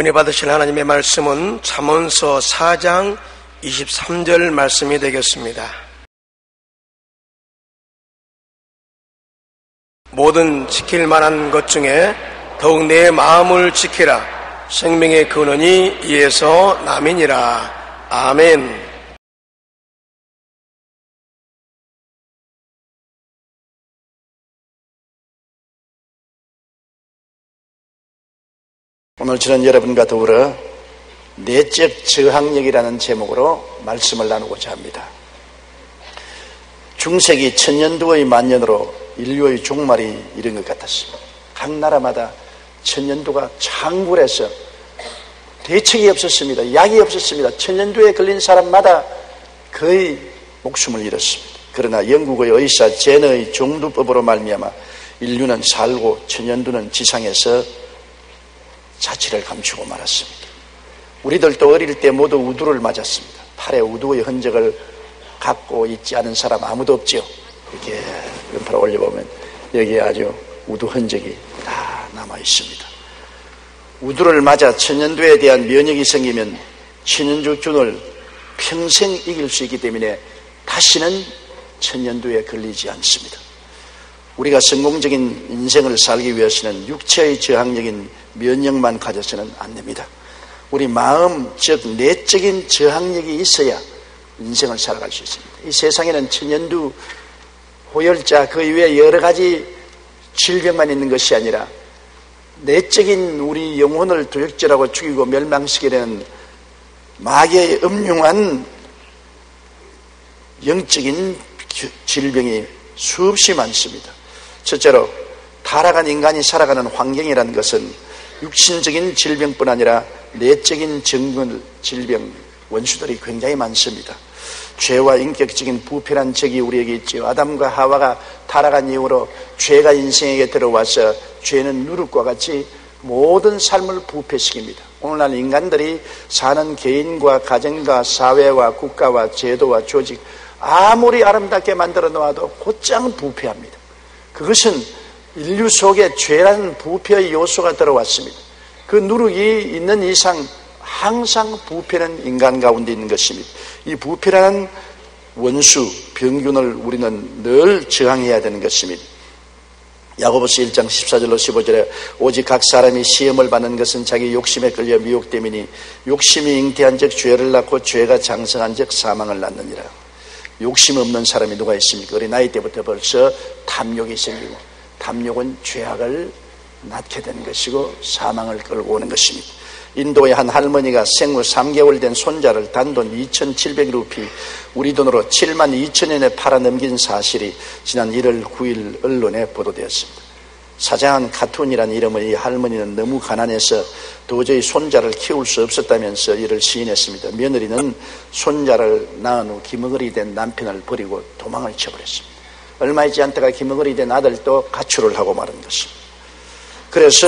은혜 받으실 하나님의 말씀은 잠언서 4장 23절 말씀이 되겠습니다. 모든 지킬 만한 것 중에 더욱 내 마음을 지키라. 생명의 근원이 이에서 남이니라. 아멘. 오늘 저는 여러분과 더불어 내적 저항력이라는 제목으로 말씀을 나누고자 합니다. 중세기 천년두의 만년으로 인류의 종말이 이른 것 같았습니다. 각 나라마다 천년두가 창굴해서 대책이 없었습니다. 약이 없었습니다. 천년두에 걸린 사람마다 거의 목숨을 잃었습니다. 그러나 영국의 의사 제너의 종두법으로 말미암아 인류는 살고 천년두는 지상에서 자취를 감추고 말았습니다. 우리들도 어릴 때 모두 우두를 맞았습니다. 팔에 우두의 흔적을 갖고 있지 않은 사람 아무도 없죠. 이렇게 왼팔을 올려보면 여기에 아주 우두 흔적이 다 남아 있습니다. 우두를 맞아 천년두에 대한 면역이 생기면 천년두균을 평생 이길 수 있기 때문에 다시는 천년두에 걸리지 않습니다. 우리가 성공적인 인생을 살기 위해서는 육체의 저항력인 면역만 가져서는 안 됩니다. 우리 마음, 즉 내적인 저항력이 있어야 인생을 살아갈 수 있습니다. 이 세상에는 천년두, 호열자, 그 이외에 여러 가지 질병만 있는 것이 아니라 내적인 우리 영혼을 도적질하고 죽이고 멸망시키려는 마귀의 음흉한 영적인 질병이 수없이 많습니다. 첫째로 타락한 인간이 살아가는 환경이라는 것은 육신적인 질병뿐 아니라 내적인 질병, 원수들이 굉장히 많습니다. 죄와 인격적인 부패란 적이 우리에게 있죠. 아담과 하와가 타락한 이후로 죄가 인생에게 들어와서 죄는 누룩과 같이 모든 삶을 부패시킵니다. 오늘날 인간들이 사는 개인과 가정과 사회와 국가와 제도와 조직 아무리 아름답게 만들어 놓아도 곧장 부패합니다. 그것은 인류 속에 죄라는 부패의 요소가 들어왔습니다. 그 누룩이 있는 이상 항상 부패는 인간 가운데 있는 것입니다. 이 부패라는 원수, 병균을 우리는 늘 저항해야 되는 것입니다. 야고보서 1장 14절로 15절에 오직 각 사람이 시험을 받는 것은 자기 욕심에 끌려 미혹됨이니 욕심이 잉태한 즉 죄를 낳고 죄가 장성한 즉 사망을 낳느니라. 욕심 없는 사람이 누가 있습니까? 어린 나이 때부터 벌써 탐욕이 생기고, 탐욕은 죄악을 낳게 되는 것이고 사망을 끌고 오는 것입니다. 인도의 한 할머니가 생후 3개월 된 손자를 단돈 2,700루피, 우리 돈으로 72,000원에 팔아넘긴 사실이 지난 1월 9일 언론에 보도되었습니다. 사장한 카툰이라는 이름의 이 할머니는 너무 가난해서 도저히 손자를 키울 수 없었다면서 이를 시인했습니다. 며느리는 손자를 낳은 후 기머거리 된 남편을 버리고 도망을 쳐버렸습니다. 얼마 있지 않다가 기머거리 된 아들도 가출을 하고 말은 것입니다. 그래서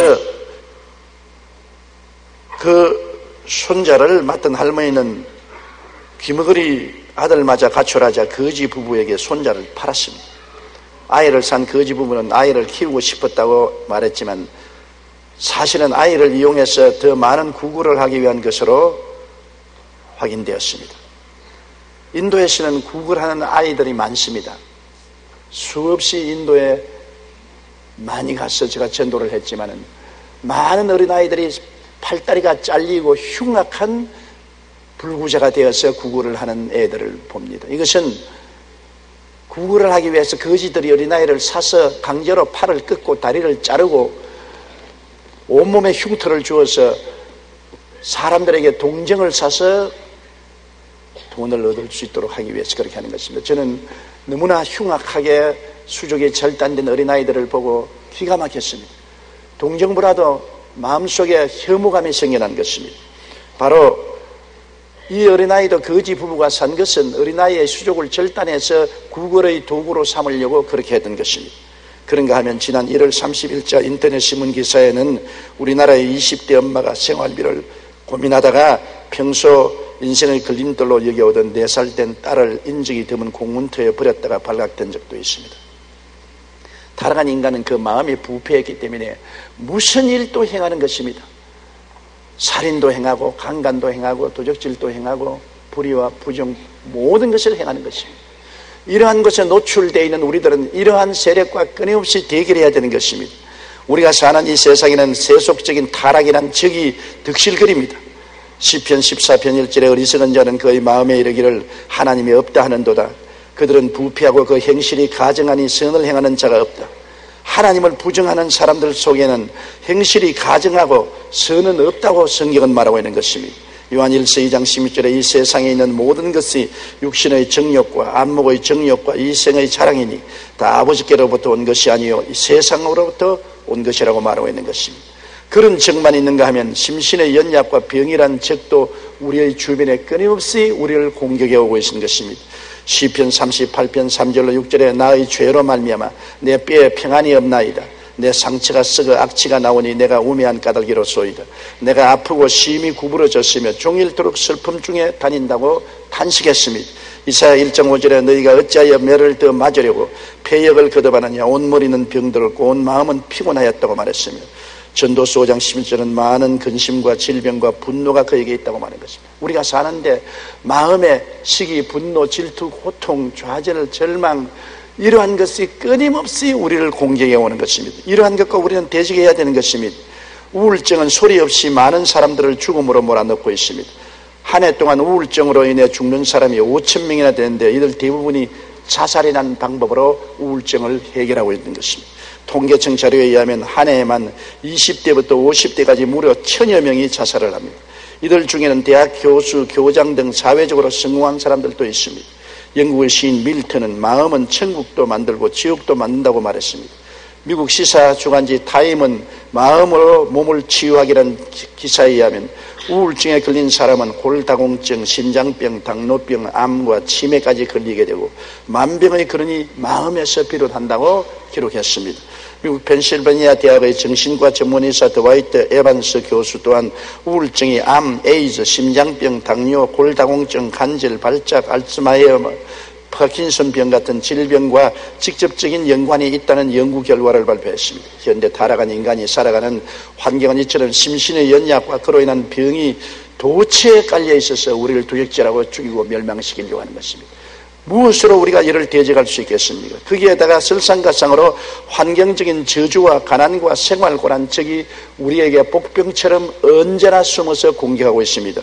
그 손자를 맡은 할머니는 기머거리 아들 맞아 가출하자 거지 부부에게 손자를 팔았습니다. 아이를 산 거지 부부는 아이를 키우고 싶었다고 말했지만 사실은 아이를 이용해서 더 많은 구걸을 하기 위한 것으로 확인되었습니다. 인도에서는 구걸하는 아이들이 많습니다. 수없이 인도에 많이 가서 제가 전도를 했지만은 많은 어린아이들이 팔다리가 잘리고 흉악한 불구자가 되어서 구걸을 하는 애들을 봅니다. 이것은 구걸을 하기 위해서 거지들이 어린아이를 사서 강제로 팔을 끊고 다리를 자르고 온몸에 흉터를 주어서 사람들에게 동정을 사서 돈을 얻을 수 있도록 하기 위해서 그렇게 하는 것입니다. 저는 너무나 흉악하게 수족이 절단된 어린아이들을 보고 기가 막혔습니다. 동정보다도 마음속에 혐오감이 생겨난 것입니다. 바로 이 어린아이도 거지 부부가 산 것은 어린아이의 수족을 절단해서 구걸의 도구로 삼으려고 그렇게 했던 것입니다. 그런가 하면 지난 1월 30일자 인터넷 신문 기사에는 우리나라의 20대 엄마가 생활비를 고민하다가 평소 인생의 걸림돌로 여겨오던 4살 된 딸을 인적이 드문 공문터에 버렸다가 발각된 적도 있습니다. 타락한 인간은 그 마음이 부패했기 때문에 무슨 일도 행하는 것입니다. 살인도 행하고 강간도 행하고 도적질도 행하고 불의와 부정 모든 것을 행하는 것입니다. 이러한 것에 노출되어 있는 우리들은 이러한 세력과 끊임없이 대결해야 되는 것입니다. 우리가 사는 이 세상에는 세속적인 타락이란 적이 득실거립니다. 시편 14편 1절에 어리석은 자는 그의 마음에 이르기를 하나님이 없다 하는도다. 그들은 부패하고 그 행실이 가증하니 선을 행하는 자가 없다. 하나님을 부정하는 사람들 속에는 행실이 가증하고 선은 없다고 성경은 말하고 있는 것입니다. 요한 1서 2장 16절에 이 세상에 있는 모든 것이 육신의 정욕과 안목의 정욕과 이생의 자랑이니 다 아버지께로부터 온 것이 아니요 이 세상으로부터 온 것이라고 말하고 있는 것입니다. 그런 적만 있는가 하면 심신의 연약과 병이란 적도 우리의 주변에 끊임없이 우리를 공격해 오고 있는 것입니다. 시편 38편 3절로 6절에 나의 죄로 말미암아 내 뼈에 평안이 없나이다. 내 상처가 썩어 악취가 나오니 내가 우매한 까닭이로소이다. 내가 아프고 심히 구부러졌으며 종일토록 슬픔 중에 다닌다고 탄식했습니다. 이사야 1장 5절에 너희가 어찌하여 매를 더 맞으려고 폐역을 거듭하느냐. 온 머리는 병들었고 온 마음은 피곤하였다고 말했으며 전도서 5장 11절은 많은 근심과 질병과 분노가 그에게 있다고 말한 것입니다. 우리가 사는데 마음의 시기, 분노, 질투, 고통, 좌절, 절망 이러한 것이 끊임없이 우리를 공격해 오는 것입니다. 이러한 것과 우리는 대적해야 되는 것입니다. 우울증은 소리 없이 많은 사람들을 죽음으로 몰아넣고 있습니다. 한 해 동안 우울증으로 인해 죽는 사람이 5천 명이나 되는데 이들 대부분이 자살이라는 방법으로 우울증을 해결하고 있는 것입니다. 통계청 자료에 의하면 한 해에만 20대부터 50대까지 무려 1000여 명이 자살을 합니다. 이들 중에는 대학 교수, 교장 등 사회적으로 성공한 사람들도 있습니다. 영국의 시인 밀턴은 마음은 천국도 만들고 지옥도 만든다고 말했습니다. 미국 시사 주간지 타임은 마음으로 몸을 치유하기라는 기사에 의하면 우울증에 걸린 사람은 골다공증, 심장병, 당뇨병, 암과 치매까지 걸리게 되고 만병의 근원이 마음에서 비롯한다고 기록했습니다. 미국 펜실베니아 대학의 정신과 전문의사 드와이트 에반스 교수 또한 우울증이 암, 에이즈, 심장병, 당뇨, 골다공증, 관절, 발작, 알츠하이머, 파킨슨병 같은 질병과 직접적인 연관이 있다는 연구 결과를 발표했습니다. 현대 타락한 인간이 살아가는 환경은 이처럼 심신의 연약과 그로 인한 병이 도처에 깔려 있어서 우리를 두적질하고 죽이고 멸망시키려고 하는 것입니다. 무엇으로 우리가 이를 대적할 수 있겠습니까? 거기에다가 설상가상으로 환경적인 저주와 가난과 생활고란 적이 우리에게 복병처럼 언제나 숨어서 공격하고 있습니다.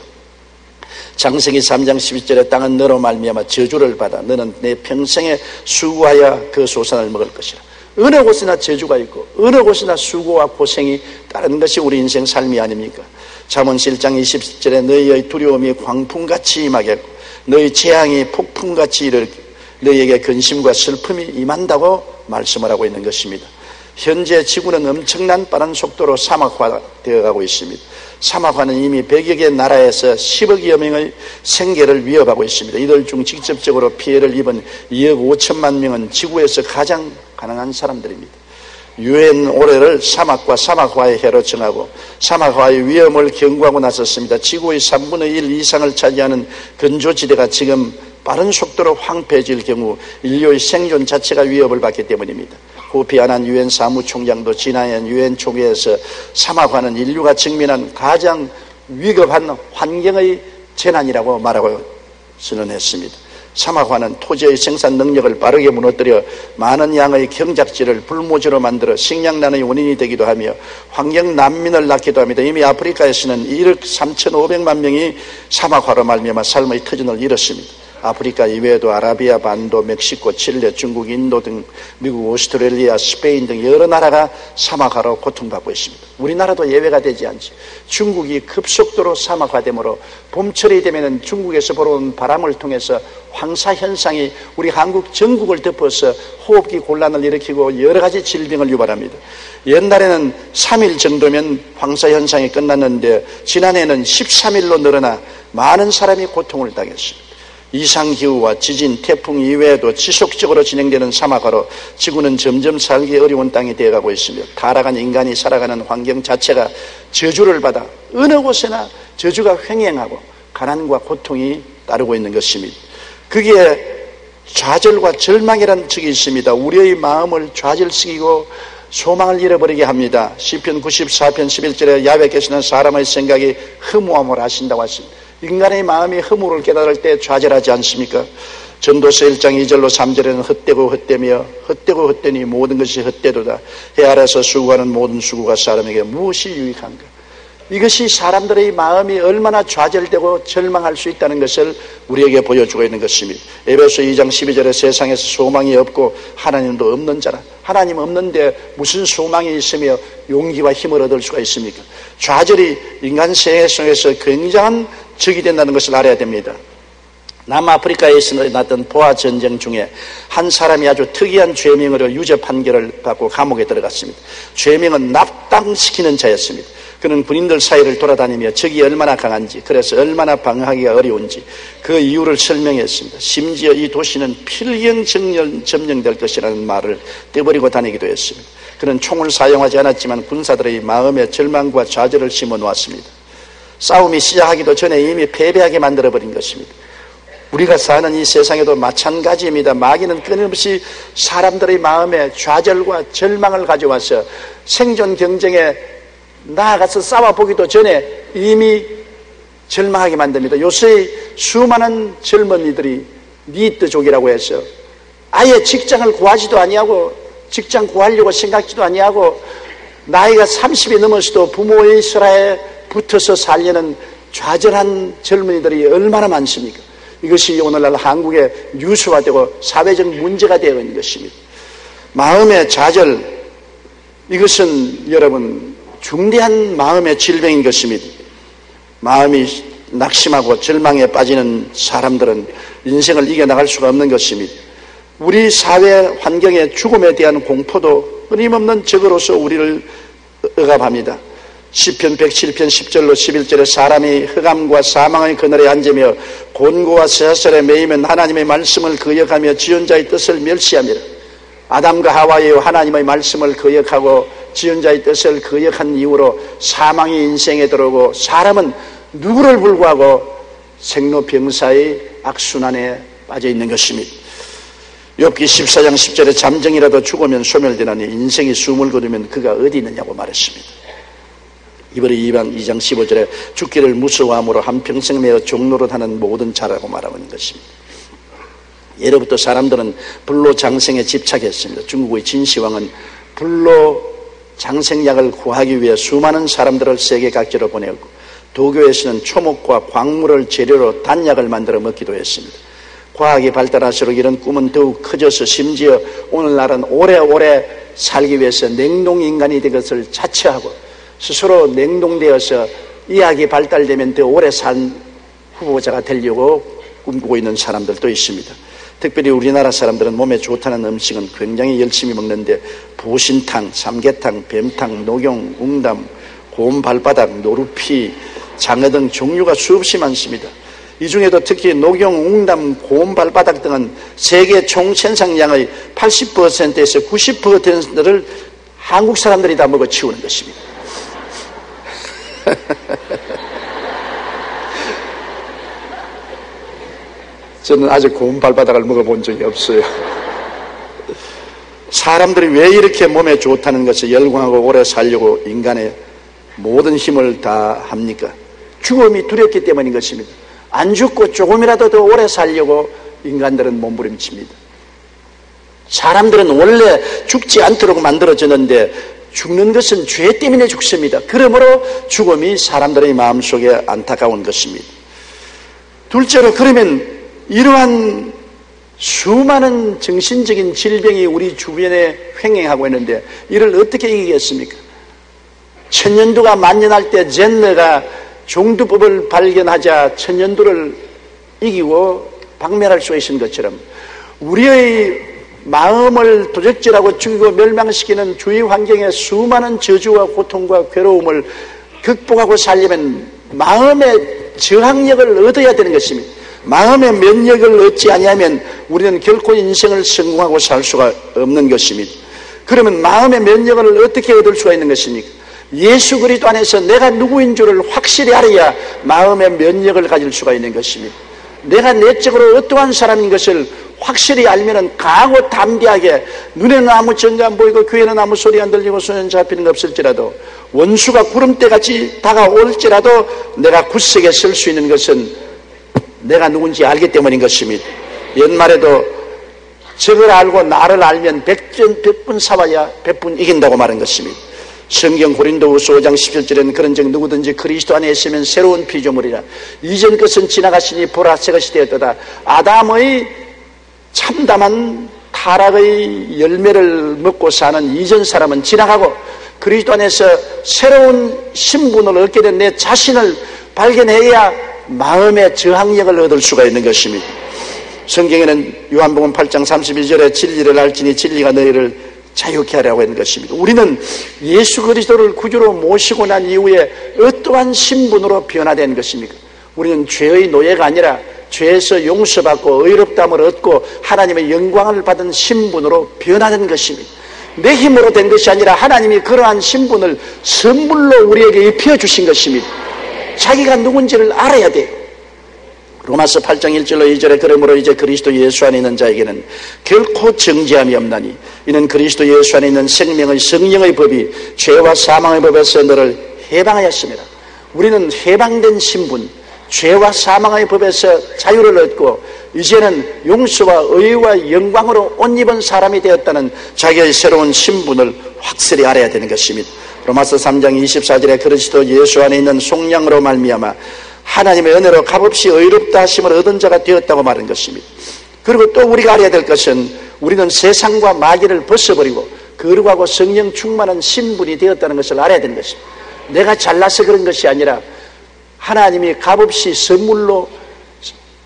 창세기 3장 12절에 땅은 너로 말미암아 저주를 받아 너는 내 평생에 수고하여 그 소산을 먹을 것이라. 어느 곳이나 저주가 있고 어느 곳이나 수고와 고생이 따르는 것이 우리 인생 삶이 아닙니까? 잠언 7장 20절에 너희의 두려움이 광풍같이 임하겠고 너희 재앙이 폭풍같이 이르고 너희에게 근심과 슬픔이 임한다고 말씀을 하고 있는 것입니다. 현재 지구는 엄청난 빠른 속도로 사막화되어 가고 있습니다. 사막화는 이미 100여 개 나라에서 10억여 명의 생계를 위협하고 있습니다. 이들 중 직접적으로 피해를 입은 2억 5천만 명은 지구에서 가장 가난한 사람들입니다. 유엔 올해를 사막과 사막화의 해로 정하고 사막화의 위험을 경고하고 나섰습니다. 지구의 3분의 1 이상을 차지하는 건조지대가 지금 빠른 속도로 황폐해질 경우 인류의 생존 자체가 위협을 받기 때문입니다. 코피 아난 유엔 사무총장도 지난해 유엔 총회에서 사막화는 인류가 직면한 가장 위급한 환경의 재난이라고 말하고 선언했습니다. 사막화는 토지의 생산 능력을 빠르게 무너뜨려 많은 양의 경작지를 불모지로 만들어 식량난의 원인이 되기도 하며 환경 난민을 낳기도 합니다. 이미 아프리카에서는 1억 3,500만 명이 사막화로 말미암아 삶의 터전을 잃었습니다. 아프리카 이외에도 아라비아 반도, 멕시코, 칠레, 중국, 인도 등 미국, 오스트레일리아, 스페인 등 여러 나라가 사막화로 고통받고 있습니다. 우리나라도 예외가 되지 않지. 중국이 급속도로 사막화되므로 봄철이 되면 중국에서 불어오는 바람을 통해서 황사현상이 우리 한국 전국을 덮어서 호흡기 곤란을 일으키고 여러 가지 질병을 유발합니다. 옛날에는 3일 정도면 황사현상이 끝났는데 지난해는 13일로 늘어나 많은 사람이 고통을 당했습니다. 이상기후와 지진, 태풍 이외에도 지속적으로 진행되는 사막화로 지구는 점점 살기 어려운 땅이 되어가고 있으며 타락한 인간이 살아가는 환경 자체가 저주를 받아 어느 곳에나 저주가 횡행하고 가난과 고통이 따르고 있는 것입니다. 거기에 좌절과 절망이라는 적이 있습니다. 우리의 마음을 좌절시키고 소망을 잃어버리게 합니다. 시편 94편 11절에 야훼께서는 사람의 생각이 허무함을 아신다고 하십니다. 인간의 마음이 허무를 깨달을 때 좌절하지 않습니까? 전도서 1장 2절로 3절에는 헛되고 헛되며 헛되고 헛되니 모든 것이 헛되도다. 해 아래서 수고하는 모든 수고가 사람에게 무엇이 유익한가? 이것이 사람들의 마음이 얼마나 좌절되고 절망할 수 있다는 것을 우리에게 보여주고 있는 것입니다. 에베소 2장 12절에 세상에서 소망이 없고 하나님도 없는 자라. 하나님 없는데 무슨 소망이 있으며 용기와 힘을 얻을 수가 있습니까? 좌절이 인간 생애 속에서 굉장한 적이 된다는 것을 알아야 됩니다. 남아프리카에서 일어났던 보아 전쟁 중에 한 사람이 아주 특이한 죄명으로 유죄 판결을 받고 감옥에 들어갔습니다. 죄명은 납당시키는 자였습니다. 그는 군인들 사이를 돌아다니며 적이 얼마나 강한지, 그래서 얼마나 방어하기가 어려운지 그 이유를 설명했습니다. 심지어 이 도시는 필경 점령될 것이라는 말을 떼버리고 다니기도 했습니다. 그는 총을 사용하지 않았지만 군사들의 마음에 절망과 좌절을 심어놓았습니다. 싸움이 시작하기도 전에 이미 패배하게 만들어버린 것입니다. 우리가 사는 이 세상에도 마찬가지입니다. 마귀는 끊임없이 사람들의 마음에 좌절과 절망을 가져와서 생존 경쟁에 나아가서 싸워보기도 전에 이미 절망하게 만듭니다. 요새 수많은 젊은이들이 니트족이라고 해서 아예 직장을 구하지도 아니하고 직장 구하려고 생각지도 아니하고 나이가 30이 넘어서도 부모의 설화에 붙어서 살려는 좌절한 젊은이들이 얼마나 많습니까? 이것이 오늘날 한국의 뉴스화되고 사회적 문제가 되어 있는 것입니다. 마음의 좌절, 이것은 여러분 중대한 마음의 질병인 것입니다. 마음이 낙심하고 절망에 빠지는 사람들은 인생을 이겨나갈 수가 없는 것입니다. 우리 사회 환경의 죽음에 대한 공포도 끊임없는 적으로서 우리를 억압합니다. 시편 107편 10절로 11절에 사람이 흑암과 사망의 그늘에 앉으며 곤고와 쇠사슬에 매이면 하나님의 말씀을 거역하며 지존자의 뜻을 멸시합니다. 아담과 하와의 하나님의 말씀을 거역하고 지존자의 뜻을 거역한 이후로 사망이 인생에 들어오고 사람은 누구를 불구하고 생로병사의 악순환에 빠져 있는 것입니다. 욥기 14장 10절에 잠정이라도 죽으면 소멸되나니 인생이 숨을 거두면 그가 어디 있느냐고 말했습니다. 이번에 2장 15절에 죽기를 무서워함으로 한평생 매어 종노릇하는 모든 자라고 말하고 있는 것입니다. 예로부터 사람들은 불로 장생에 집착했습니다. 중국의 진시황은 불로 장생약을 구하기 위해 수많은 사람들을 세계 각지로 보내었고 도교에서는 초목과 광물을 재료로 단약을 만들어 먹기도 했습니다. 과학이 발달할수록 이런 꿈은 더욱 커져서 심지어 오늘날은 오래오래 살기 위해서 냉동인간이 된 것을 자처하고 스스로 냉동되어서 의학이 발달되면 더 오래 산 후보자가 되려고 꿈꾸고 있는 사람들도 있습니다. 특별히 우리나라 사람들은 몸에 좋다는 음식은 굉장히 열심히 먹는데 보신탕, 삼계탕, 뱀탕, 녹용, 웅담, 고운 발바닥, 노루피, 장어 등 종류가 수없이 많습니다. 이 중에도 특히 녹용, 웅담, 고운 발바닥 등은 세계 총 생산량의 80%에서 90%를 한국 사람들이 다 먹어 치우는 것입니다. 저는 아직 고운 발바닥을 먹어본 적이 없어요. 사람들이 왜 이렇게 몸에 좋다는 것을 열광하고 오래 살려고 인간의 모든 힘을 다 합니까? 죽음이 두렵기 때문인 것입니다. 안 죽고 조금이라도 더 오래 살려고 인간들은 몸부림칩니다. 사람들은 원래 죽지 않도록 만들어졌는데 죽는 것은 죄 때문에 죽습니다. 그러므로 죽음이 사람들의 마음속에 안타까운 것입니다. 둘째로, 그러면 이러한 수많은 정신적인 질병이 우리 주변에 횡행하고 있는데 이를 어떻게 이기겠습니까? 천년두가 만년할 때 젠너가 종두법을 발견하자 천년두를 이기고 박멸할 수 있는 것처럼 우리의 마음을 도적질하고 죽이고 멸망시키는 주위 환경의 수많은 저주와 고통과 괴로움을 극복하고 살려면 마음의 저항력을 얻어야 되는 것입니다. 마음의 면역을 얻지 아니하면 우리는 결코 인생을 성공하고 살 수가 없는 것입니다. 그러면 마음의 면역을 어떻게 얻을 수가 있는 것입니까? 예수 그리스도 안에서 내가 누구인 줄을 확실히 알아야 마음의 면역을 가질 수가 있는 것입니다. 내가 내적으로 어떠한 사람인 것을 확실히 알면은 강하고 담대하게, 눈에는 아무 전가 안 보이고 귀에는 아무 소리 안 들리고 손에는 잡히는 거 없을지라도, 원수가 구름대같이 다가올지라도 내가 굳세게 설 수 있는 것은 내가 누군지 알기 때문인 것입니다. 옛말에도 적을 알고 나를 알면 100분 싸워야 100분 이긴다고 말한 것입니다. 성경 고린도후서 5장 17절에는 그런즉 누구든지 그리스도 안에 있으면 새로운 피조물이라. 이전 것은 지나갔으니 보라 새 것이 되었도다. 아담의 참담한 타락의 열매를 먹고 사는 이전 사람은 지나가고 그리스도 안에서 새로운 신분을 얻게 된 내 자신을 발견해야 마음의 저항력을 얻을 수가 있는 것입니다. 성경에는 요한복음 8장 32절에 진리를 알지니 진리가 너희를 자유케 하라고 하는 것입니다. 우리는 예수 그리스도를 구주로 모시고 난 이후에 어떠한 신분으로 변화된 것입니까? 우리는 죄의 노예가 아니라 죄에서 용서받고 의롭다함을 얻고 하나님의 영광을 받은 신분으로 변화된 것입니다. 내 힘으로 된 것이 아니라 하나님이 그러한 신분을 선물로 우리에게 입혀주신 것입니다. 자기가 누군지를 알아야 돼요. 로마서 8장 1절로 2절에 그러므로 이제 그리스도 예수 안에 있는 자에게는 결코 정죄함이 없나니 이는 그리스도 예수 안에 있는 생명의 성령의 법이 죄와 사망의 법에서 너를 해방하였습니다. 우리는 해방된 신분, 죄와 사망의 법에서 자유를 얻고 이제는 용서와 의와 영광으로 옷 입은 사람이 되었다는 자기의 새로운 신분을 확실히 알아야 되는 것입니다. 로마서 3장 24절에 그리스도 예수 안에 있는 속량으로 말미암아 하나님의 은혜로 값없이 의롭다 하심을 얻은 자가 되었다고 말한 것입니다. 그리고 또 우리가 알아야 될 것은 우리는 세상과 마귀를 벗어버리고 거룩하고 성령 충만한 신분이 되었다는 것을 알아야 되는 것입니다. 내가 잘나서 그런 것이 아니라 하나님이 값없이 선물로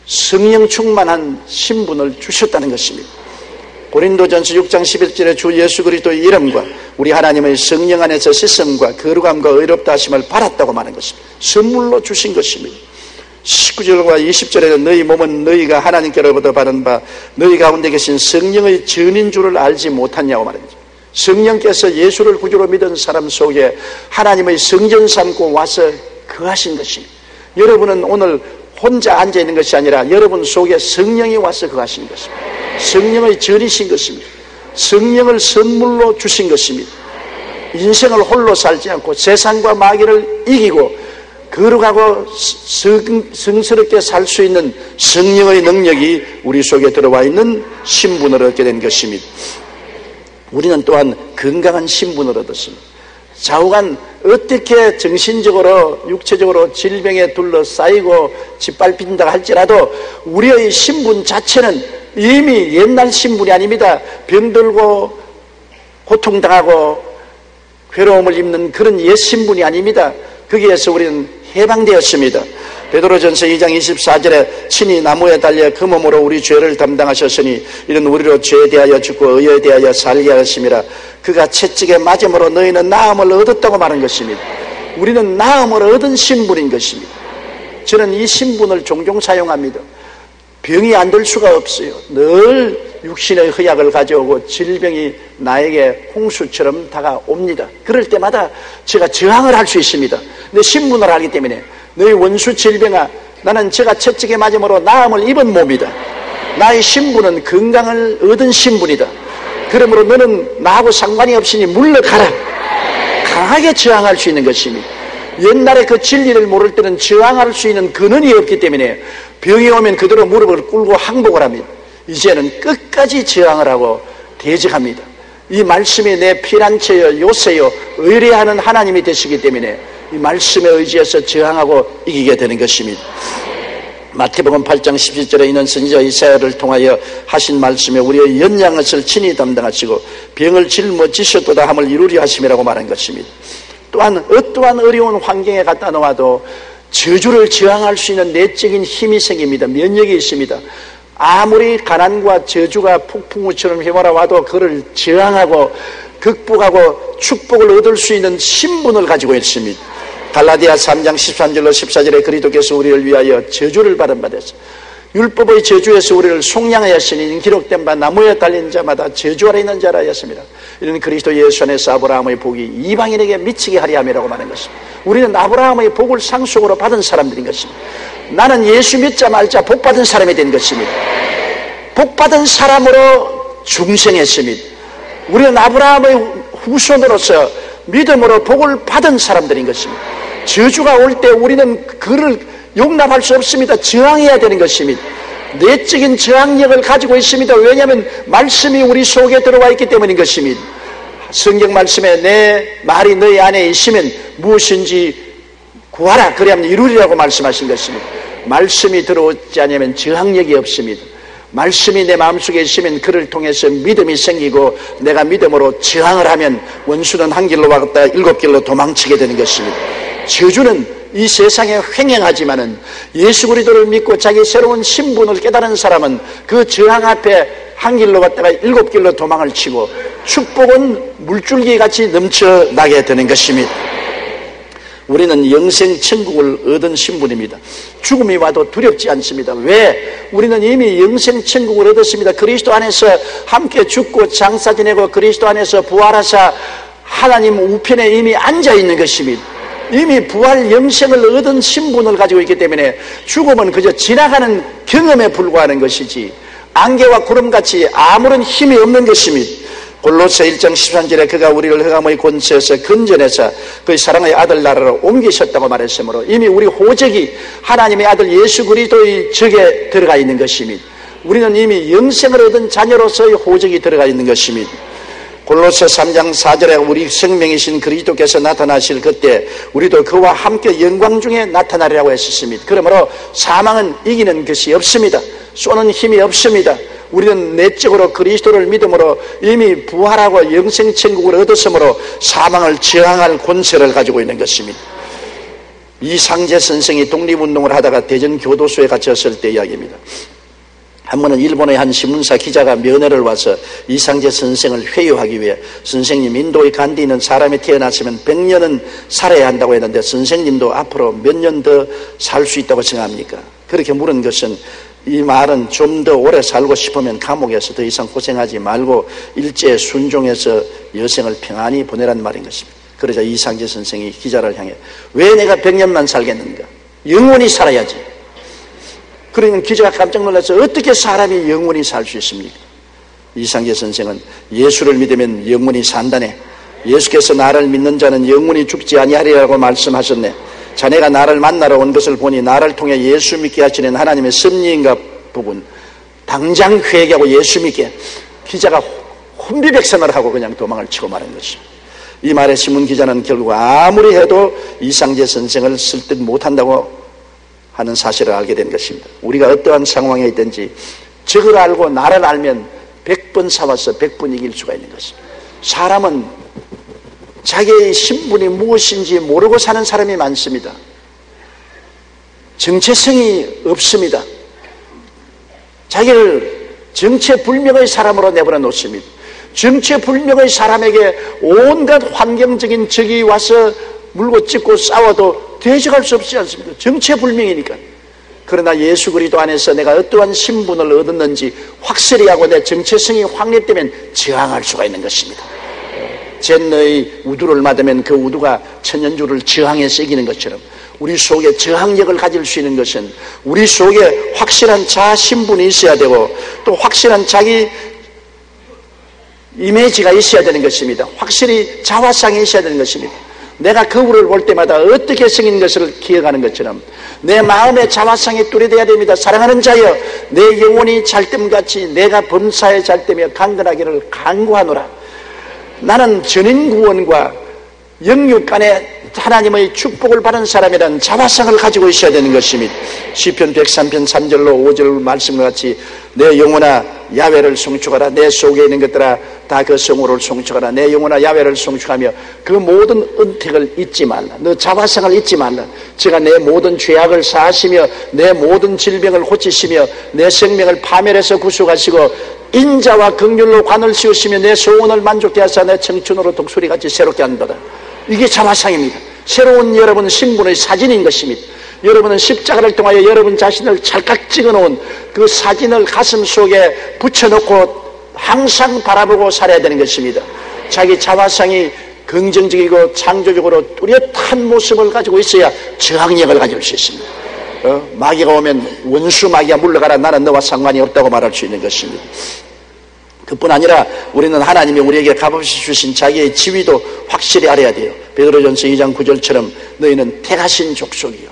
성령 충만한 신분을 주셨다는 것입니다. 고린도전서 6장 11절에 주 예수 그리스도의 이름과 우리 하나님의 성령 안에서 씻음과 거룩함과 의롭다 하심을 받았다고 말한 것입니다. 선물로 주신 것입니다. 19절과 20절에는 너희 몸은 너희가 하나님께로부터 받은 바 너희 가운데 계신 성령의 전인 줄을 알지 못하냐고 말합니다. 성령께서 예수를 구주로 믿은 사람 속에 하나님의 성전 삼고 와서 거하신 것입니다. 여러분은 오늘 혼자 앉아있는 것이 아니라 여러분 속에 성령이 와서 거하신 것입니다. 성령의 전이신 것입니다. 성령을 선물로 주신 것입니다. 인생을 홀로 살지 않고 세상과 마귀를 이기고 거룩하고 성스럽게 살 수 있는 성령의 능력이 우리 속에 들어와 있는 신분을 얻게 된 것입니다. 우리는 또한 건강한 신분을 얻었습니다. 좌우간 어떻게 정신적으로 육체적으로 질병에 둘러싸이고 짓밟힌다 할지라도 우리의 신분 자체는 이미 옛날 신분이 아닙니다. 병들고 고통당하고 괴로움을 입는 그런 옛 신분이 아닙니다. 거기에서 우리는 해방되었습니다. 베드로전서 2장 24절에 친히 나무에 달려 그 몸으로 우리 죄를 담당하셨으니 이는 우리로 죄에 대하여 죽고 의에 대하여 살게 하심이라. 그가 채찍에 맞음으로 너희는 나음을 얻었다고 말한 것입니다. 우리는 나음을 얻은 신분인 것입니다. 저는 이 신분을 종종 사용합니다. 병이 안 들 수가 없어요. 늘 육신의 허약을 가져오고 질병이 나에게 홍수처럼 다가옵니다. 그럴 때마다 제가 저항을 할 수 있습니다. 내 신분을 알기 때문에 너희 원수 질병아, 나는 제가 채찍에 맞음으로 나음을 입은 몸이다. 나의 신분은 건강을 얻은 신분이다. 그러므로 너는 나하고 상관이 없으니 물러가라. 강하게 저항할 수 있는 것입니다. 옛날에 그 진리를 모를 때는 저항할 수 있는 근원이 없기 때문에 병이 오면 그대로 무릎을 꿇고 항복을 합니다. 이제는 끝까지 저항을 하고 대적합니다. 이 말씀이 내 피난처여 요새여 의뢰하는 하나님이 되시기 때문에 이 말씀에 의지해서 저항하고 이기게 되는 것입니다. 마태복음 8장 17절에 있는 선지자 이사야를 통하여 하신 말씀에 우리의 연약한 것을 친히 담당하시고 병을 짊어지셨도다 함을 이루려 하심이라고 말한 것입니다. 또한 어떠한 어려운 환경에 갖다 놓아도 저주를 저항할 수 있는 내적인 힘이 생깁니다. 면역이 있습니다. 아무리 가난과 저주가 폭풍우처럼 휘몰아와도 그를 저항하고 극복하고 축복을 얻을 수 있는 신분을 가지고 있습니다. 갈라디아 3장 13절로 14절에 그리스도께서 우리를 위하여 저주를 받은 바 되사 율법의 저주에서 우리를 속량하였으니 기록된 바 나무에 달린 자마다 저주 아래 있는 자라 하였습니다. 이는 그리스도 예수 안에서 아브라함의 복이 이방인에게 미치게 하리 함이라고 말한 것입니다. 우리는 아브라함의 복을 상속으로 받은 사람들인 것입니다. 나는 예수 믿자 말자 복 받은 사람이 된 것입니다. 복받은 사람으로 중생했습니다. 우리는 아브라함의 후손으로서 믿음으로 복을 받은 사람들인 것입니다. 저주가 올 때 우리는 그를 용납할 수 없습니다. 저항해야 되는 것입니다. 내적인 저항력을 가지고 있습니다. 왜냐하면 말씀이 우리 속에 들어와 있기 때문인 것입니다. 성경 말씀에 내 말이 너희 안에 있으면 무엇인지 구하라 그리하면 이루리라고 말씀하신 것입니다. 말씀이 들어오지 않으면 저항력이 없습니다. 말씀이 내 마음속에 있으면 그를 통해서 믿음이 생기고 내가 믿음으로 저항을 하면 원수는 한 길로 왔다 7길로 도망치게 되는 것입니다. 저주는 이 세상에 횡행하지만은 예수 그리스도를 믿고 자기 새로운 신분을 깨달은 사람은 그 저항 앞에 한 길로 갔다가 7길로 도망을 치고 축복은 물줄기 같이 넘쳐나게 되는 것입니다. 우리는 영생 천국을 얻은 신분입니다. 죽음이 와도 두렵지 않습니다. 왜? 우리는 이미 영생 천국을 얻었습니다. 그리스도 안에서 함께 죽고 장사 지내고 그리스도 안에서 부활하사 하나님 우편에 이미 앉아 있는 것입니다. 이미 부활 영생을 얻은 신분을 가지고 있기 때문에 죽음은 그저 지나가는 경험에 불과하는 것이지 안개와 구름같이 아무런 힘이 없는 것입니다. 골로새 1장 13절에 그가 우리를 흑암의 권세에서 건져내서 그의 사랑의 아들 나라로 옮기셨다고 말했으므로 이미 우리 호적이 하나님의 아들 예수 그리스도의 적에 들어가 있는 것입니다. 우리는 이미 영생을 얻은 자녀로서의 호적이 들어가 있는 것입니다. 골로새 3장 4절에 우리 생명이신 그리스도께서 나타나실 그때 우리도 그와 함께 영광 중에 나타나리라고 했었습니다. 그러므로 사망은 이기는 것이 없습니다. 쏘는 힘이 없습니다. 우리는 내적으로 그리스도를 믿음으로 이미 부활하고 영생천국을 얻었으므로 사망을 저항할 권세를 가지고 있는 것입니다. 이상재 선생이 독립운동을 하다가 대전교도소에 갇혔을 때 이야기입니다. 한 번은 일본의 한 신문사 기자가 면회를 와서 이상재 선생을 회유하기 위해 선생님 인도의 간디는 사람이 태어났으면 100년은 살아야 한다고 했는데 선생님도 앞으로 몇 년 더 살 수 있다고 생각합니까? 그렇게 물은 것은 이 말은 좀 더 오래 살고 싶으면 감옥에서 더 이상 고생하지 말고 일제에 순종해서 여생을 평안히 보내라는 말인 것입니다. 그러자 이상재 선생이 기자를 향해 왜 내가 100년만 살겠는가? 영원히 살아야지. 그러니까 기자가 깜짝 놀라서 어떻게 사람이 영원히 살 수 있습니까? 이상재 선생은 예수를 믿으면 영원히 산다네. 예수께서 나를 믿는 자는 영원히 죽지 아니하리라고 말씀하셨네. 자네가 나를 만나러 온 것을 보니 나를 통해 예수 믿게 하시는 하나님의 섭리인가 보군. 당장 회개하고 예수 믿게. 기자가 혼비백산을 하고 그냥 도망을 치고 말한 것입니다. 이 말에 신문기자는 결국 아무리 해도 이상재 선생을 설득 못한다고 하는 사실을 알게 된 것입니다. 우리가 어떠한 상황에 있든지 적을 알고 나를 알면 100번 싸워서 100번 이길 수가 있는 것입니다. 사람은 자기의 신분이 무엇인지 모르고 사는 사람이 많습니다. 정체성이 없습니다. 자기를 정체불명의 사람으로 내버려 놓습니다. 정체불명의 사람에게 온갖 환경적인 적이 와서 물고 찢고 싸워도 대적할 수 없지 않습니까? 정체불명이니까. 그러나 예수 그리스도 안에서 내가 어떠한 신분을 얻었는지 확실히 하고 내 정체성이 확립되면 저항할 수가 있는 것입니다. 젠너의 우두를 맞으면 그 우두가 천연주를 저항해서 이기는 것처럼 우리 속에 저항력을 가질 수 있는 것은 우리 속에 확실한 자아 신분이 있어야 되고 또 확실한 자기 이미지가 있어야 되는 것입니다. 확실히 자화상이 있어야 되는 것입니다. 내가 거울을 볼 때마다 어떻게 생긴 것을 기억하는 것처럼 내 마음의 자화상이 뚜렷해야 됩니다. 사랑하는 자여 내 영혼이 잘됨같이 내가 범사에 잘되며 강건하기를 간구하노라. 나는 전인구원과 영육간에 하나님의 축복을 받은 사람이라는 자화상을 가지고 있어야 되는 것입니다. 시편 103편 3절로 5절 말씀과 같이 내 영혼아 야훼를 송축하라. 내 속에 있는 것들아 다 그 성호를 송축하라. 내 영혼아 야훼를 송축하며 그 모든 은택을 잊지 말라. 너 자화상을 잊지 말라. 제가 내 모든 죄악을 사하시며 내 모든 질병을 고치시며 내 생명을 파멸해서 구속하시고 인자와 긍휼로 관을 씌우시며 내 소원을 만족케 하사 내 청춘으로 독수리같이 새롭게 한다. 이게 자화상입니다. 새로운 여러분 신분의 사진인 것입니다. 여러분은 십자가를 통하여 여러분 자신을 찰칵 찍어놓은 그 사진을 가슴 속에 붙여놓고 항상 바라보고 살아야 되는 것입니다. 자기 자화상이 긍정적이고 창조적으로 뚜렷한 모습을 가지고 있어야 저항력을 가질 수 있습니다. 마귀가 오면 원수 마귀야 물러가라, 나는 너와 상관이 없다고 말할 수 있는 것입니다. 그뿐 아니라 우리는 하나님이 우리에게 값없이 주신 자기의 지위도 확실히 알아야 돼요. 베드로전서 2장 9절처럼 너희는 택하신 족속이요,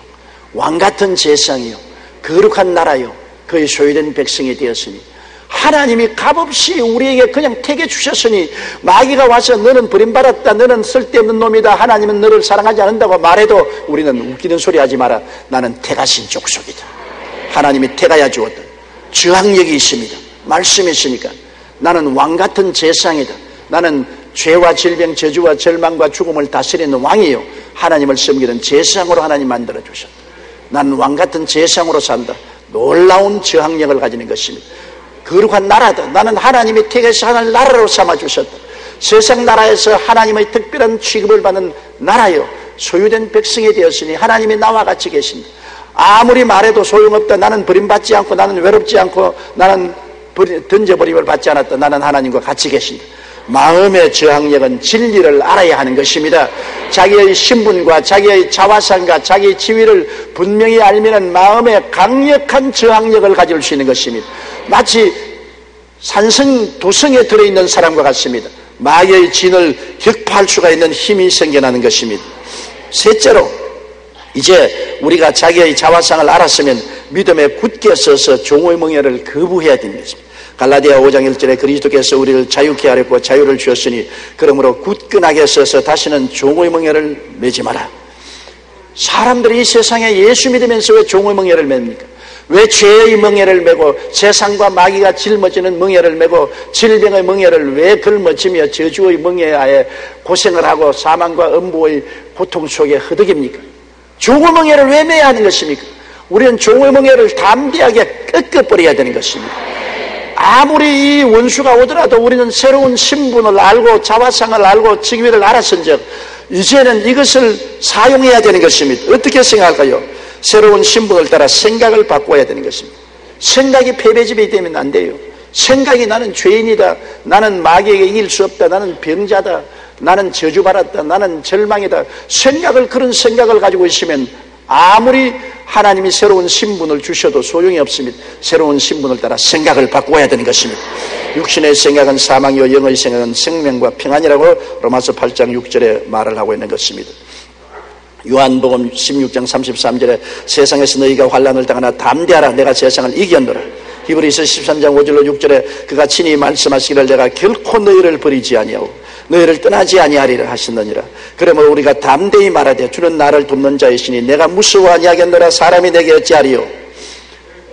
왕같은 제상이요, 거룩한 나라요, 그의 소유된 백성이 되었으니, 하나님이 값없이 우리에게 그냥 택해 주셨으니, 마귀가 와서 너는 버림받았다, 너는 쓸데없는 놈이다, 하나님은 너를 사랑하지 않는다고 말해도 우리는 웃기는 소리 하지 마라. 나는 택하신 족속이다. 하나님이 택하여 주었다. 저항력이 있습니다. 말씀이 있으니까. 나는 왕같은 제상이다. 나는 죄와 질병, 저주와 절망과 죽음을 다스리는 왕이요, 하나님을 섬기는 제상으로 하나님 만들어 주셨다. 나는 왕같은 제상으로 산다. 놀라운 저항력을 가지는 것입니다. 거룩한 나라다. 나는 하나님이 택해서 하나님 나라로 삼아주셨다. 세상 나라에서 하나님의 특별한 취급을 받는 나라요, 소유된 백성이 되었으니 하나님이 나와 같이 계신다. 아무리 말해도 소용없다. 나는 버림받지 않고, 나는 외롭지 않고, 나는 던져버림을 받지 않았다. 나는 하나님과 같이 계신다. 마음의 저항력은 진리를 알아야 하는 것입니다. 자기의 신분과 자기의 자화상과 자기의 지위를 분명히 알면은 마음의 강력한 저항력을 가질 수 있는 것입니다. 마치 산성도성에 들어있는 사람과 같습니다. 마귀의 진을 격파할 수가 있는 힘이 생겨나는 것입니다. 셋째로, 이제 우리가 자기의 자화상을 알았으면 믿음에 굳게 서서 종의 멍에를 거부해야 되는 것입니다. 갈라디아 5장 1절에 그리스도께서 우리를 자유케 하렸고 자유를 주었으니 그러므로 굳건하게 서서 다시는 종의 멍에를 매지 마라. 사람들이 이 세상에 예수 믿으면서 왜 종의 멍에를 맵니까? 왜 죄의 멍에를 메고 세상과 마귀가 짊어지는 멍에를 메고 질병의 멍에를 왜 걸머지며 저주의 멍에하에 고생을 하고 사망과 음부의 고통 속에 허덕입니까? 종의 멍에를 왜 매야 하는 것입니까? 우리는 종의 멍에를 담대하게 꺾어버려야 되는 것입니다. 아무리 이 원수가 오더라도 우리는 새로운 신분을 알고 자화상을 알고 직위를 알았은즉 이제는 이것을 사용해야 되는 것입니다. 어떻게 생각할까요? 새로운 신분을 따라 생각을 바꿔야 되는 것입니다. 생각이 패배집이 되면 안 돼요. 생각이 나는 죄인이다, 나는 마귀에게 이길 수 없다, 나는 병자다, 나는 저주받았다, 나는 절망이다, 그런 생각을 가지고 있으면 아무리 하나님이 새로운 신분을 주셔도 소용이 없습니다. 새로운 신분을 따라 생각을 바꿔야 되는 것입니다. 육신의 생각은 사망이요 영의 생각은 생명과 평안이라고 로마서 8장 6절에 말을 하고 있는 것입니다. 요한복음 16장 33절에 세상에서 너희가 환난을 당하나 담대하라, 내가 세상을 이겼노라. 히브리서 13장 5절로 6절에 그가 친히 말씀하시기를 내가 결코 너희를 버리지 아니하고 너희를 떠나지 아니하리라 하셨느니라. 그러므로 우리가 담대히 말하되 주는 나를 돕는 자이시니 내가 무서워 아니하겠노라. 사람이 내게 어찌하리요.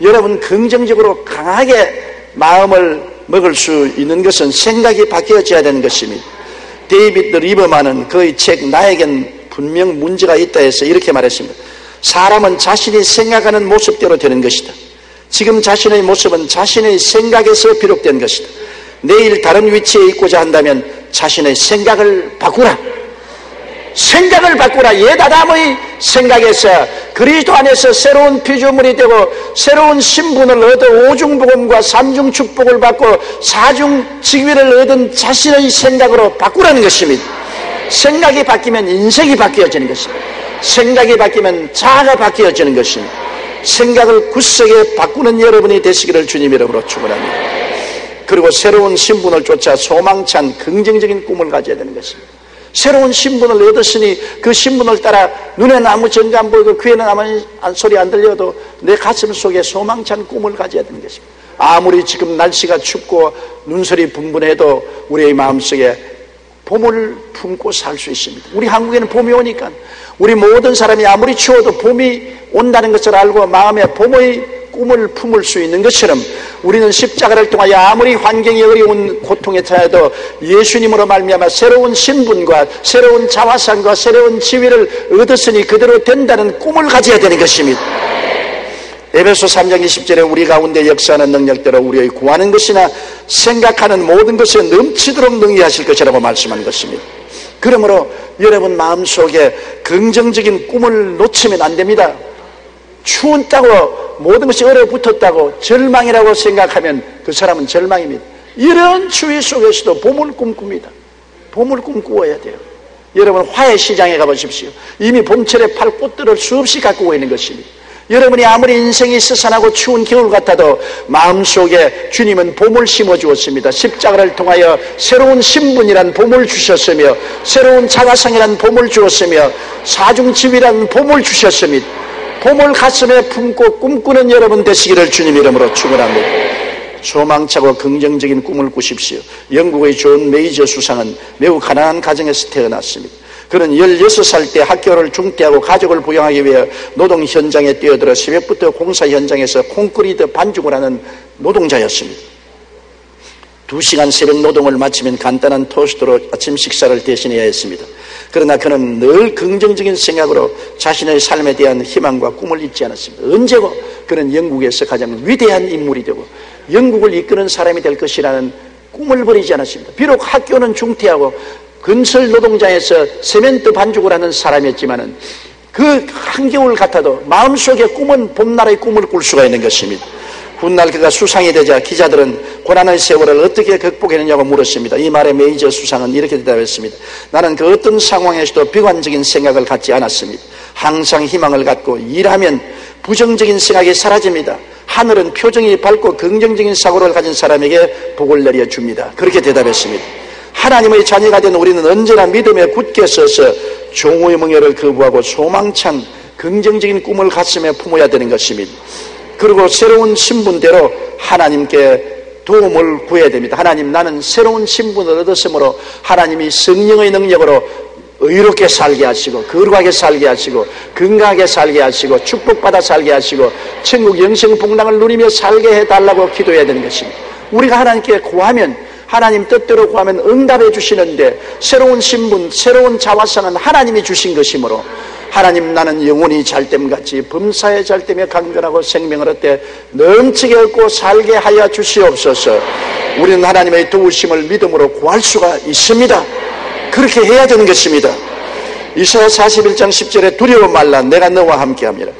여러분, 긍정적으로 강하게 마음을 먹을 수 있는 것은 생각이 바뀌어져야 되는 것입니다. 데이비드 리버만은 그의 책 나에겐 분명 문제가 있다 해서 이렇게 말했습니다. 사람은 자신이 생각하는 모습대로 되는 것이다. 지금 자신의 모습은 자신의 생각에서 비롯된 것이다. 내일 다른 위치에 있고자 한다면 자신의 생각을 바꾸라. 생각을 바꾸라. 옛 아담의 생각에서 그리스도 안에서 새로운 피조물이 되고 새로운 신분을 얻어 오중복음과 삼중축복을 받고 사중 직위를 얻은 자신의 생각으로 바꾸라는 것입니다. 생각이 바뀌면 인생이 바뀌어지는 것입니다. 생각이 바뀌면 자아가 바뀌어지는 것입니다. 생각을 굳세게 바꾸는 여러분이 되시기를 주님 이름으로 축원합니다. 그리고 새로운 신분을 쫓아 소망찬 긍정적인 꿈을 가져야 되는 것입니다. 새로운 신분을 얻었으니 그 신분을 따라 눈에는 아무 증거 안 보이고 귀에는 아무 소리 안 들려도 내 가슴 속에 소망찬 꿈을 가져야 되는 것입니다. 아무리 지금 날씨가 춥고 눈설이 분분해도 우리의 마음속에 봄을 품고 살 수 있습니다. 우리 한국에는 봄이 오니까 우리 모든 사람이 아무리 추워도 봄이 온다는 것을 알고 마음에 봄의 꿈을 품을 수 있는 것처럼 우리는 십자가를 통하여 아무리 환경이 어려운 고통에 처해도 예수님으로 말미암아 새로운 신분과 새로운 자화상과 새로운 지위를 얻었으니 그대로 된다는 꿈을 가져야 되는 것입니다. 에베소 3장 20절에 우리 가운데 역사하는 능력대로 우리의 구하는 것이나 생각하는 모든 것에 넘치도록 능히 하실 것이라고 말씀한 것입니다. 그러므로 여러분 마음속에 긍정적인 꿈을 놓치면 안 됩니다. 추웠다고 모든 것이 얼어붙었다고 절망이라고 생각하면 그 사람은 절망입니다. 이런 추위 속에서도 봄을 꿈꿉니다. 봄을 꿈꾸어야 돼요. 여러분 화훼시장에 가보십시오. 이미 봄철에 팔 꽃들을 수없이 가꾸고 있는 것입니다. 여러분이 아무리 인생이 스산하고 추운 겨울 같아도 마음속에 주님은 봄을 심어주었습니다. 십자가를 통하여 새로운 신분이란 봄을 주셨으며, 새로운 자화상이란 봄을 주었으며, 사중집이란 봄을 주셨습니다. 봄을 가슴에 품고 꿈꾸는 여러분 되시기를 주님 이름으로 축원합니다. 소망차고 긍정적인 꿈을 꾸십시오. 영국의 존 메이저 수상은 매우 가난한 가정에서 태어났습니다. 그는 16살 때 학교를 중퇴하고 가족을 부양하기 위해 노동 현장에 뛰어들어 새벽부터 공사 현장에서 콘크리트 반죽을 하는 노동자였습니다. 2시간 새벽 노동을 마치면 간단한 토스트로 아침 식사를 대신해야 했습니다. 그러나 그는 늘 긍정적인 생각으로 자신의 삶에 대한 희망과 꿈을 잊지 않았습니다. 언제고 그는 영국에서 가장 위대한 인물이 되고 영국을 이끄는 사람이 될 것이라는 꿈을 버리지 않았습니다. 비록 학교는 중퇴하고 건설 노동장에서 세멘트 반죽을 하는 사람이었지만은 그 한겨울 같아도 마음속에 꿈은 봄날의 꿈을 꿀 수가 있는 것입니다. 훗날 그가 수상이 되자 기자들은 고난의 세월을 어떻게 극복했느냐고 물었습니다. 이 말에 메이저 수상은 이렇게 대답했습니다. 나는 그 어떤 상황에서도 비관적인 생각을 갖지 않았습니다. 항상 희망을 갖고 일하면 부정적인 생각이 사라집니다. 하늘은 표정이 밝고 긍정적인 사고를 가진 사람에게 복을 내려줍니다. 그렇게 대답했습니다. 하나님의 자녀가 된 우리는 언제나 믿음에 굳게 서서 종의 멍에를 거부하고 소망찬 긍정적인 꿈을 가슴에 품어야 되는 것입니다. 그리고 새로운 신분대로 하나님께 도움을 구해야 됩니다. 하나님, 나는 새로운 신분을 얻었으므로 하나님이 성령의 능력으로 의롭게 살게 하시고 거룩하게 살게 하시고 건강하게 살게 하시고 축복받아 살게 하시고 천국 영생복락을 누리며 살게 해달라고 기도해야 되는 것입니다. 우리가 하나님께 구하면, 하나님 뜻대로 구하면 응답해 주시는데, 새로운 신분, 새로운 자화상은 하나님이 주신 것이므로 하나님, 나는 영혼이 잘됨같이 범사에 잘되며 강건하고 생명을 얻되 넘치게 얻고 살게 하여 주시옵소서. 우리는 하나님의 도우심을 믿음으로 구할 수가 있습니다. 그렇게 해야 되는 것입니다. 이사야 41장 10절에 두려워 말라, 내가 너와 함께합니다.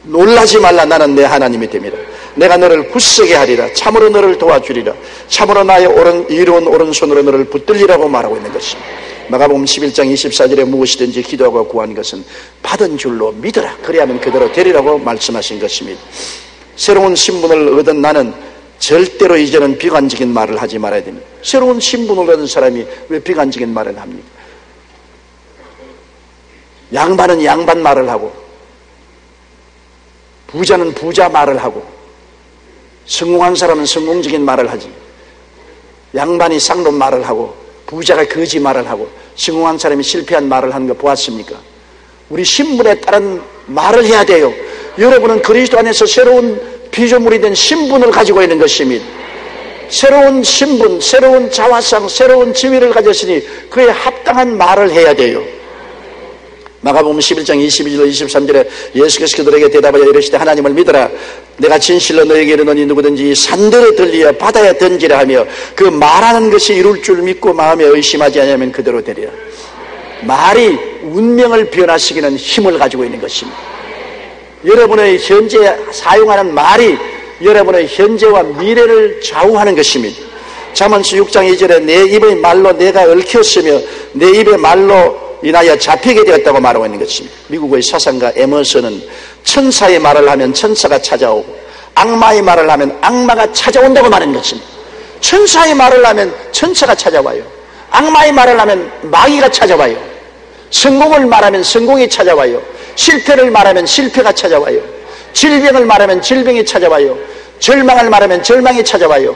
놀라지 말라, 나는 내 하나님이 됩니다. 내가 너를 굳세게 하리라. 참으로 너를 도와주리라. 참으로 나의 이로운 오른손으로 너를 붙들리라고 말하고 있는 것입니다. 마가복음 11장 24절에 무엇이든지 기도하고 구한 것은 받은 줄로 믿어라. 그리하면 그대로 되리라고 말씀하신 것입니다. 새로운 신분을 얻은 나는 절대로 이제는 비관적인 말을 하지 말아야 됩니다. 새로운 신분을 얻은 사람이 왜 비관적인 말을 합니까? 양반은 양반 말을 하고, 부자는 부자 말을 하고, 성공한 사람은 성공적인 말을 하지. 양반이 쌍론 말을 하고 부자가 거지 말을 하고 성공한 사람이 실패한 말을 하는 거 보았습니까? 우리 신분에 따른 말을 해야 돼요. 여러분은 그리스도 안에서 새로운 피조물이 된 신분을 가지고 있는 것입니다. 새로운 신분, 새로운 자화상, 새로운 지위를 가졌으니 그에 합당한 말을 해야 돼요. 마가복음 11장 22절 23절에 예수께서 그들에게 대답하여 이르시되 하나님을 믿어라. 내가 진실로 너에게 이르노니 누구든지 산들에 들리어 바다에 던지라 하며 그 말하는 것이 이룰 줄 믿고 마음에 의심하지 않으면 그대로 되리라. 말이 운명을 변화시키는 힘을 가지고 있는 것입니다. 여러분의 현재 사용하는 말이 여러분의 현재와 미래를 좌우하는 것입니다. 잠언서 6장 2절에 내 입의 말로 내가 얽혔으며 내 입의 말로 인하여 잡히게 되었다고 말하고 있는 것입니다. 미국의 사상가 에머슨은 천사의 말을 하면 천사가 찾아오고 악마의 말을 하면 악마가 찾아온다고 말하는 것입니다. 천사의 말을 하면 천사가 찾아와요. 악마의 말을 하면 마귀가 찾아와요. 성공을 말하면 성공이 찾아와요. 실패를 말하면 실패가 찾아와요. 질병을 말하면 질병이 찾아와요. 절망을 말하면 절망이 찾아와요.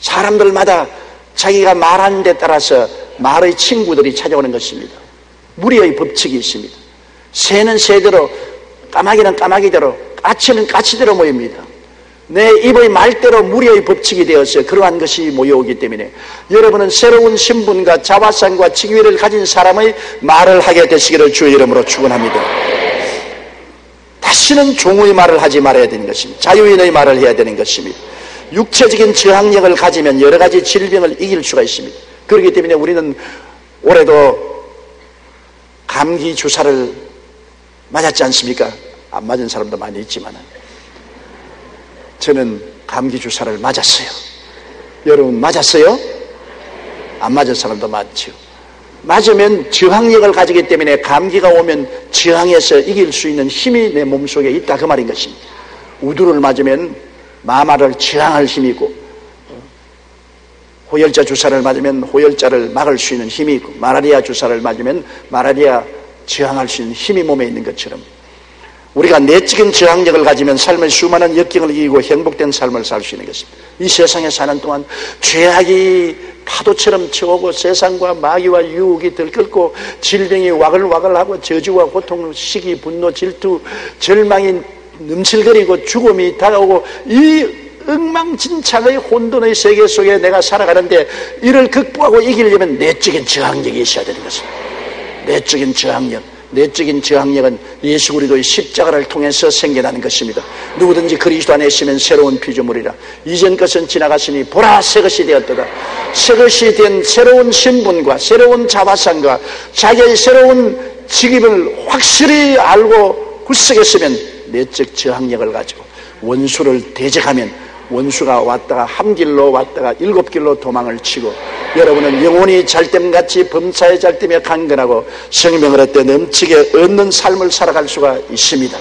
사람들마다 자기가 말하는 데 따라서 말의 친구들이 찾아오는 것입니다. 무리의 법칙이 있습니다. 새는 새대로, 까마귀는 까마귀대로, 까치는 까치대로 모입니다. 내 입의 말대로 무리의 법칙이 되어서 그러한 것이 모여오기 때문에 여러분은 새로운 신분과 자화상과 직위를 가진 사람의 말을 하게 되시기를 주의 이름으로 축원합니다. 다시는 종의 말을 하지 말아야 되는 것입니다. 자유인의 말을 해야 되는 것입니다. 육체적인 저항력을 가지면 여러 가지 질병을 이길 수가 있습니다. 그렇기 때문에 우리는 올해도 감기 주사를 맞았지 않습니까? 안 맞은 사람도 많이 있지만 저는 감기 주사를 맞았어요. 여러분 맞았어요? 안 맞은 사람도 많죠. 맞으면 저항력을 가지기 때문에 감기가 오면 저항해서 이길 수 있는 힘이 내 몸속에 있다, 그 말인 것입니다. 우두를 맞으면 마마를 저항할 힘이 있고, 호열자 주사를 맞으면 호열자를 막을 수 있는 힘이 있고, 마라리아 주사를 맞으면 마라리아 저항할 수 있는 힘이 몸에 있는 것처럼, 우리가 내적인 저항력을 가지면 삶의 수많은 역경을 이기고 행복된 삶을 살 수 있는 것입니다. 이 세상에 사는 동안 죄악이 파도처럼 쳐오고 세상과 마귀와 유혹이 들끓고 질병이 와글와글하고 저주와 고통, 시기, 분노, 질투, 절망이 넘실거리고 죽음이 다가오고 이 엉망진창의 혼돈의 세계 속에 내가 살아가는데, 이를 극복하고 이기려면 내적인 저항력이 있어야 되는 것입니다. 내적인 저항력. 내적인 저항력은 예수 그리스도의 십자가를 통해서 생겨나는 것입니다. 누구든지 그리스도 안에 있으면 새로운 피조물이라. 이전 것은 지나갔으니 보라 새것이 되었도다. 새것이 된 새로운 신분과 새로운 자화상과 자기의 새로운 직임을 확실히 알고 굳세겠으면 내적 저항력을 가지고 원수를 대적하면, 원수가 왔다가 한 길로 왔다가 7길로 도망을 치고, 여러분은 영혼이 잘됨같이 범사에 잘되며 강건하고 생명을 얻되 넘치게 얻는 삶을 살아갈 수가 있습니다.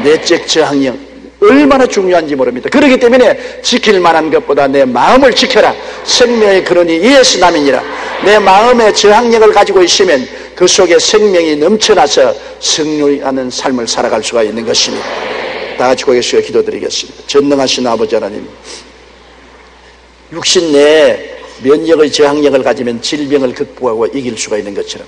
내적 저항력 얼마나 중요한지 모릅니다. 그렇기 때문에 지킬 만한 것보다 내 마음을 지켜라. 생명의 근원이 이에서 남이니라. 내 마음의 저항력을 가지고 있으면 그 속에 생명이 넘쳐나서 승리하는 삶을 살아갈 수가 있는 것입니다. 다 같이 고개 숙여 기도드리겠습니다. 전능하신 아버지 하나님, 육신 내에 면역의 저항력을 가지면 질병을 극복하고 이길 수가 있는 것처럼,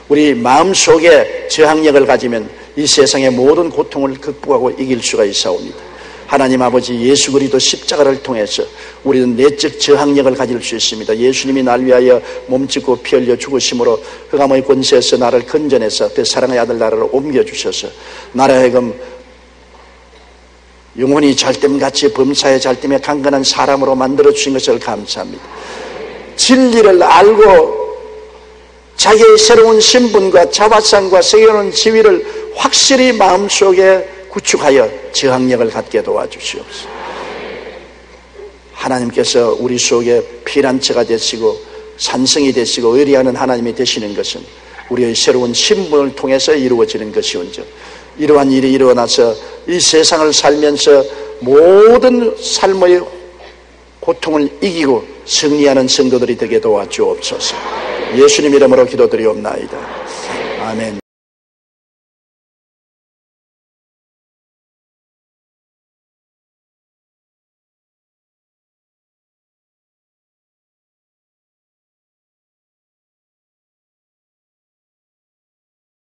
우리 마음속에 저항력을 가지면 이 세상의 모든 고통을 극복하고 이길 수가 있사옵니다. 하나님 아버지, 예수 그리스도 십자가를 통해서 우리는 내적 저항력을 가질 수 있습니다. 예수님이 날 위하여 몸짓고 피 흘려 죽으심으로 흑암의 권세에서 나를 건져내서 그 사랑의 아들 나라로 옮겨주셔서 나라 하여금 영혼이 잘됨같이 범사에 잘됨에 강건한 사람으로 만들어주신 것을 감사합니다. 진리를 알고 자기의 새로운 신분과 자화상과 세계로운 지위를 확실히 마음속에 구축하여 저항력을 갖게 도와주시옵소서. 하나님께서 우리 속에 피난처가 되시고 산성이 되시고 의리하는 하나님이 되시는 것은 우리의 새로운 신분을 통해서 이루어지는 것이온즉, 이러한 일이 일어나서 이 세상을 살면서 모든 삶의 고통을 이기고 승리하는 성도들이 되게 도와주옵소서. 예수님 이름으로 기도드리옵나이다. 아멘.